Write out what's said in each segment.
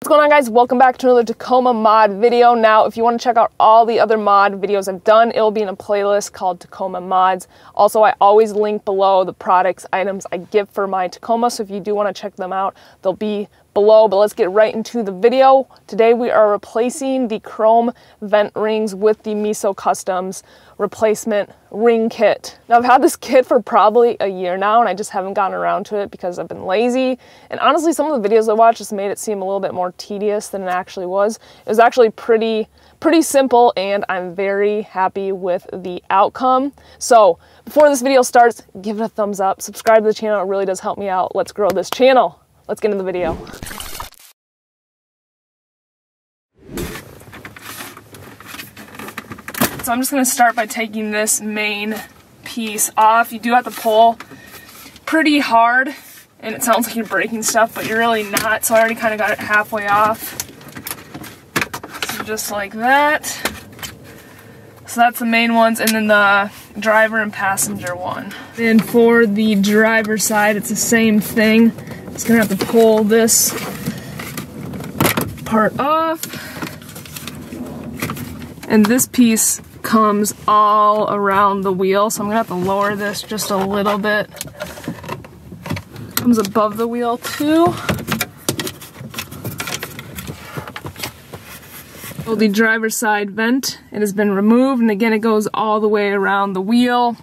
What's going on, guys? Welcome back to another Tacoma mod video. Now, if you want to check out all the other mod videos I've done, it'll be in a playlist called Tacoma Mods. Also, I always link below the products, items I give for my Tacoma, so if you do want to check them out, they'll be below. But let's get right into the video. Today we are replacing the chrome vent rings with the Meso Customs replacement ring kit. Now, I've had this kit for probably a year now, and I just haven't gotten around to it because I've been lazy. And honestly, some of the videos I watched just made it seem a little bit more tedious than it actually was. It was actually pretty simple, and I'm very happy with the outcome. So before this video starts, give it a thumbs up, subscribe to the channel. It really does help me out. Let's grow this channel. Let's get into the video. So I'm just going to start by taking this main piece off. You do have to pull pretty hard, and it sounds like you're breaking stuff, but you're really not. So I already kind of got it halfway off. So just like that. So that's the main ones, and then the driver and passenger one. And for the driver side, it's the same thing. Just gonna have to pull this part off. And this piece comes all around the wheel, so I'm gonna have to lower this just a little bit. Comes above the wheel too. So the driver's side vent, it has been removed, and again it goes all the way around the wheel.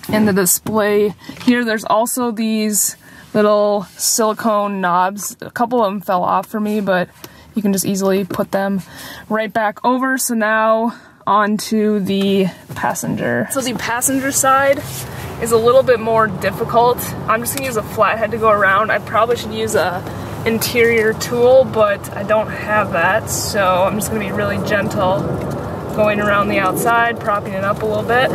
And the display here, there's also these little silicone knobs. A couple of them fell off for me, but you can just easily put them right back over. So now onto the passenger. So the passenger side is a little bit more difficult. I'm just gonna use a flathead to go around. I probably should use a interior tool, but I don't have that, so I'm just gonna be really gentle going around the outside, propping it up a little bit.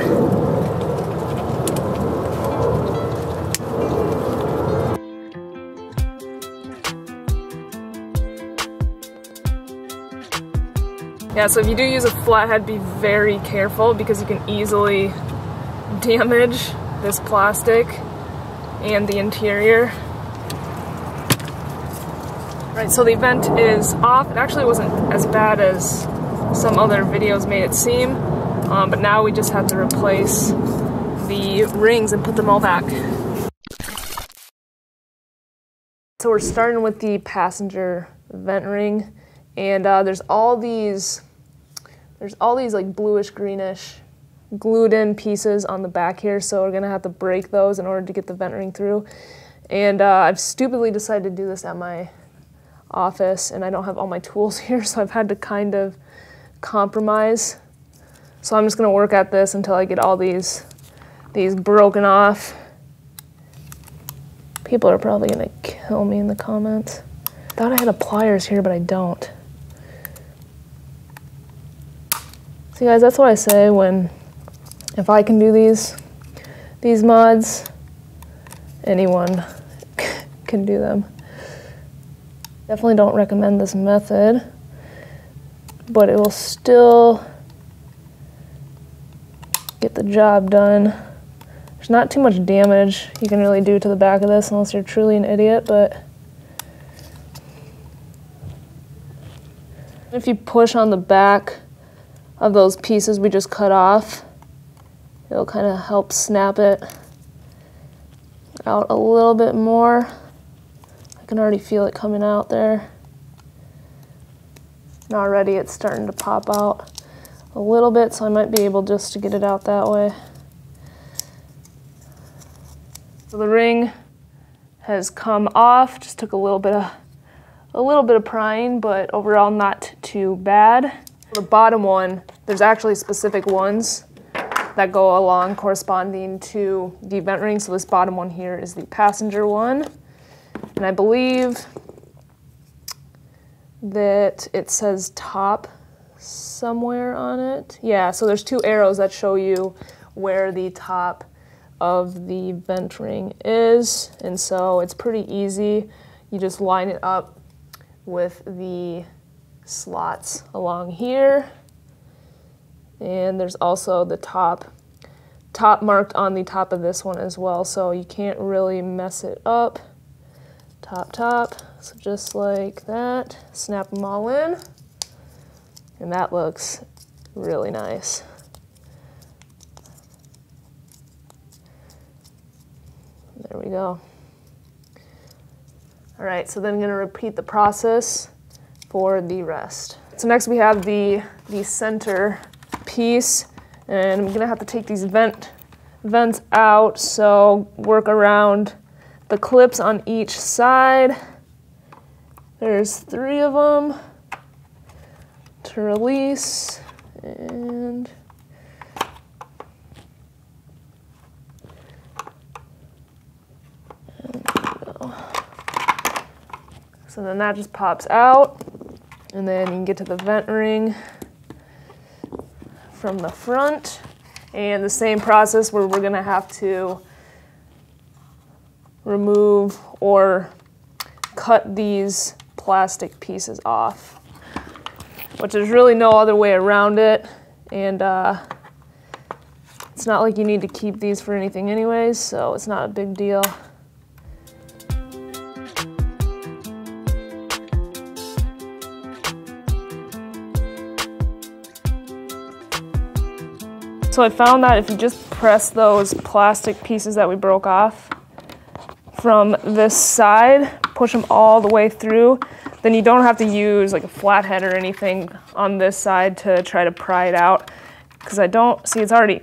Yeah, so if you do use a flathead, be very careful because you can easily damage this plastic and the interior. Right, so the vent is off. It actually wasn't as bad as some other videos made it seem, but now we just have to replace the rings and put them all back. So we're starting with the passenger vent ring. And there's all these like bluish greenish glued in pieces on the back here, so we're gonna have to break those in order to get the vent ring through. And I've stupidly decided to do this at my office, and I don't have all my tools here, so I've had to kind of compromise. So I'm just gonna work at this until I get all these broken off. People are probably gonna kill me in the comments. I thought I had a pliers here, but I don't. See, guys, that's what I say when, if I can do these mods, anyone can do them. Definitely don't recommend this method, but it will still get the job done. There's not too much damage you can really do to the back of this unless you're truly an idiot, but if you push on the back of those pieces we just cut off, it'll kind of help snap it out a little bit more. I can already feel it coming out there. And already it's starting to pop out a little bit, so I might be able just to get it out that way. So the ring has come off, just took a little bit of prying, but overall not too bad. The bottom one, there's actually specific ones that go along corresponding to the vent ring. So this bottom one here is the passenger one. And I believe that it says top somewhere on it. Yeah, so there's two arrows that show you where the top of the vent ring is. And so it's pretty easy. You just line it up with the slots along here, and there's also the top marked on the top of this one as well, so you can't really mess it up. top. So just like that, snap them all in. And that looks really nice. There we go. All right, so then I'm gonna repeat the process for the rest. So next we have the center piece, and I'm gonna have to take these vents out, so work around the clips on each side. There's 3 of them to release, and so then that just pops out, and then you can get to the vent ring from the front. And the same process where we're gonna have to remove or cut these plastic pieces off, which there's really no other way around it. And it's not like you need to keep these for anything anyways, so it's not a big deal. So I found that if you just press those plastic pieces that we broke off from this side, push them all the way through, then you don't have to use like a flathead or anything on this side to try to pry it out. Because I don't, it's already,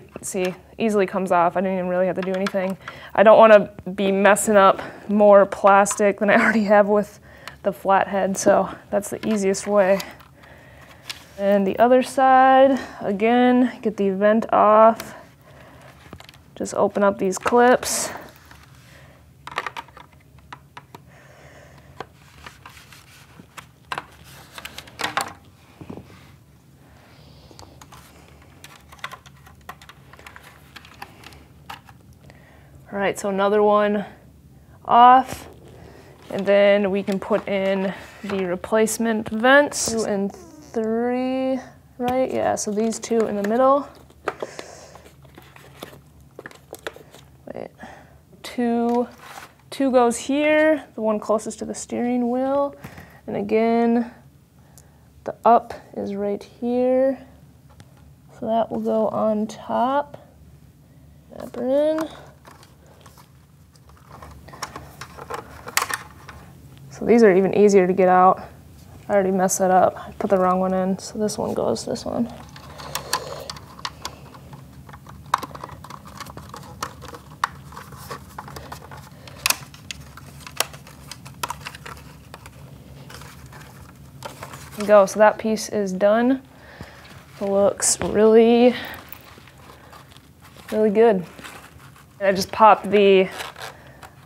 easily comes off. I didn't even really have to do anything. I don't want to be messing up more plastic than I already have with the flathead, so that's the easiest way. And the other side, again, get the vent off. Just open up these clips. All right, so another one off, and then we can put in the replacement vents. 2 and 3, right? Yeah, so these 2 in the middle. Wait, 2 goes here, the one closest to the steering wheel. And again, the up is right here. So that will go on top. Snap her in. So these are even easier to get out. I already messed that up. I put the wrong one in, so this one goes this one. There you go, so that piece is done. It looks really, really good. And I just popped the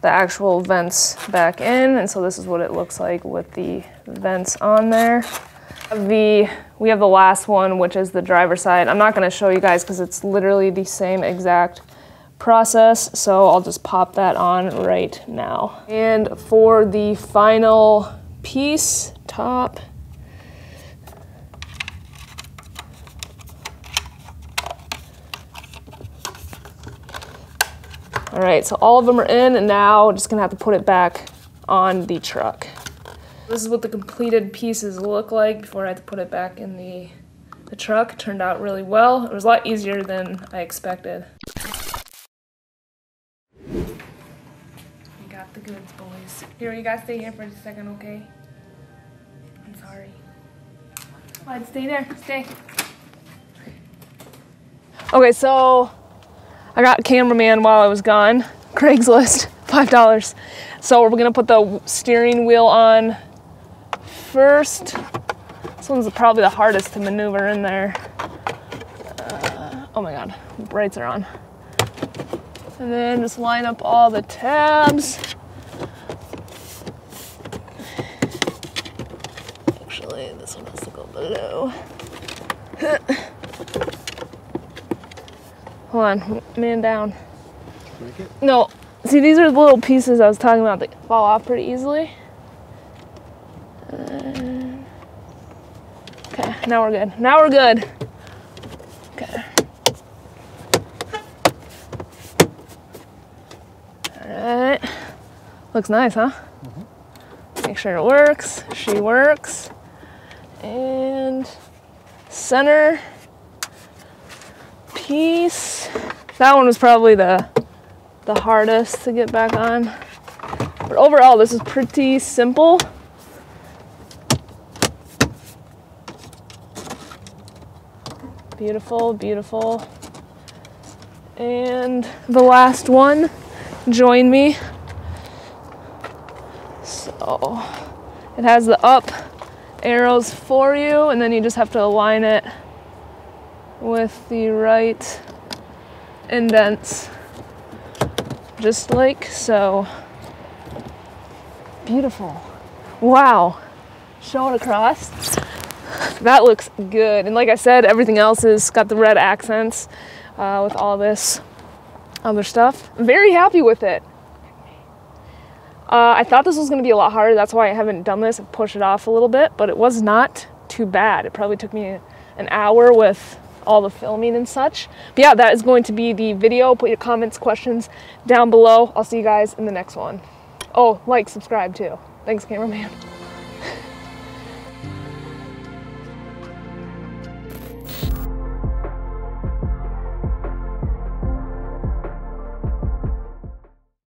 actual vents back in, and so this is what it looks like with the vents on there. We have the last one, which is the driver's side. I'm not going to show you guys because it's literally the same exact process, so I'll just pop that on right now. And for the final piece, top, all right, so all of them are in, and now I'm just gonna have to put it back on the truck. This is what the completed pieces look like before I had to put it back in the truck. It turned out really well. It was a lot easier than I expected. We got the goods, boys. Here, you guys stay here for a second, okay? I'm sorry. Come on, stay there, stay. Okay, so I got a cameraman while I was gone. Craigslist, $5. So we're gonna put the steering wheel on first. This one's probably the hardest to maneuver in there. Oh my God, brights are on. And then just line up all the tabs. Actually, this one has to go below. Hold on, man down. Break it? No, see, these are the little pieces I was talking about that fall off pretty easily. Okay, now we're good. Now we're good. Okay. All right. Looks nice, huh? sure it works. She works. And center piece. That one was probably the hardest to get back on. But overall, this is pretty simple. Beautiful, beautiful. And the last one, join me. So it has the up arrows for you, and then you just have to align it with the right indents, just like so. Beautiful. Wow. Show it across. That looks good. And like I said, everything else is got the red accents with all this other stuff. I'm very happy with it. I thought this was going to be a lot harder. That's why I haven't done this. I pushed it off a little bit, but it was not too bad. It probably took me an hour with all the filming and such. But yeah, that is going to be the video. Put your comments, questions down below. I'll see you guys in the next one. Oh, like, subscribe too. Thanks, cameraman.